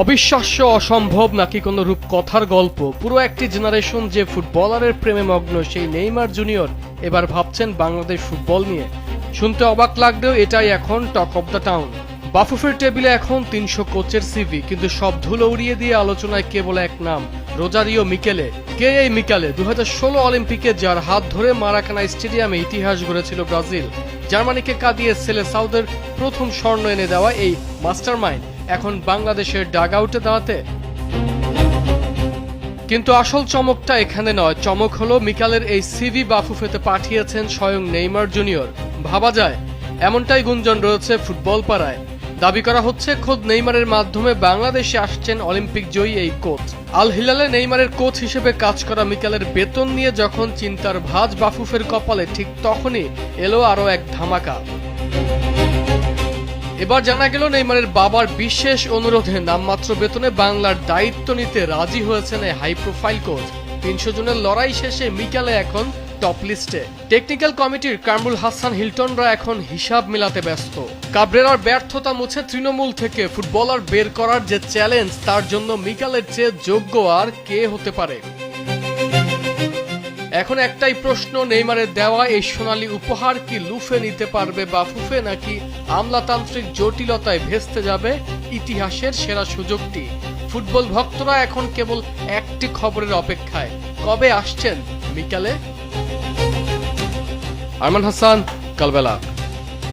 অবিশ্বাস্য, অসম্ভব নাকি কোনো রূপকথার গল্প? পুরো একটি জেনারেশন যে ফুটবলারের প্রেমে মগ্ন সেই নেইমার জুনিয়র এবার ভাবছেন বাংলাদেশ ফুটবল নিয়ে। শুনতে অবাক লাগলেও এটাই এখন টক অব দ্য টাউন। বাফুফের টেবিলে এখন ৩০০ কোচের সিভি, কিন্তু সব ধুলো উড়িয়ে দিয়ে আলোচনায় কেবল এক নাম, রোজারিও মিকেলে। কে এই মিকেলে? ২০১৬ অলিম্পিকে যার হাত ধরে মারাকানা স্টেডিয়ামে ইতিহাস গড়েছিল ব্রাজিল, জার্মানিকে কাঁদিয়ে সেলেসাউদের প্রথম স্বর্ণ এনে দেওয়া এই মাস্টারমাইন্ড এখন বাংলাদেশের ডাগ আউটে দাঁড়াতে। কিন্তু আসল চমকটা এখানে নয়। চমক হলো মিকেলের এই সিভি বাফুফেতে পাঠিয়েছেন স্বয়ং নেইমার জুনিয়র। ভাবা যায়, এমনটাই গুঞ্জন রয়েছে ফুটবল পাড়ায়। দাবি করা হচ্ছে খোদ নেইমারের মাধ্যমে বাংলাদেশে আসছেন অলিম্পিক জয়ী এই কোচ। আল হিলালে নেইমারের কোচ হিসেবে কাজ করা মিকেলের বেতন নিয়ে যখন চিন্তার ভাঁজ বাফুফের কপালে, ঠিক তখনই এলো আরও এক ধামাকা। এবার জানা গেল নেইমারের বাবার বিশেষ অনুরোধে নামমাত্র বেতনে বাংলার দায়িত্ব নিতে রাজি হয়েছেন এই হাই প্রোফাইল কোচ। ৩০০ জনের লড়াই শেষে মিকেলে এখন টপ লিস্টে। টেকনিক্যাল কমিটির কামরুল হাসান হিলটনরা এখন হিসাব মেলাতে ব্যস্ত। কাবরেরার ব্যর্থতা মুছে তৃণমূল থেকে ফুটবলার বের করার যে চ্যালেঞ্জ, তার জন্য মিকেলের চেয়ে যোগ্য আর কে হতে পারে? এখন একটাই প্রশ্ন, নেইমারের দেওয়া এই সোনালী উপহার কি লুফে নিতে পারবে বাফুফে, নাকি আমলাতান্ত্রিক জটিলতায় ভেস্তে যাবে ইতিহাসের সেরা সুযোগটি? ফুটবল ভক্তরা এখন কেবল একটি খবরের অপেক্ষায়, কবে আসছেন মিকেলে? আরমান হাসান, কালবেলা।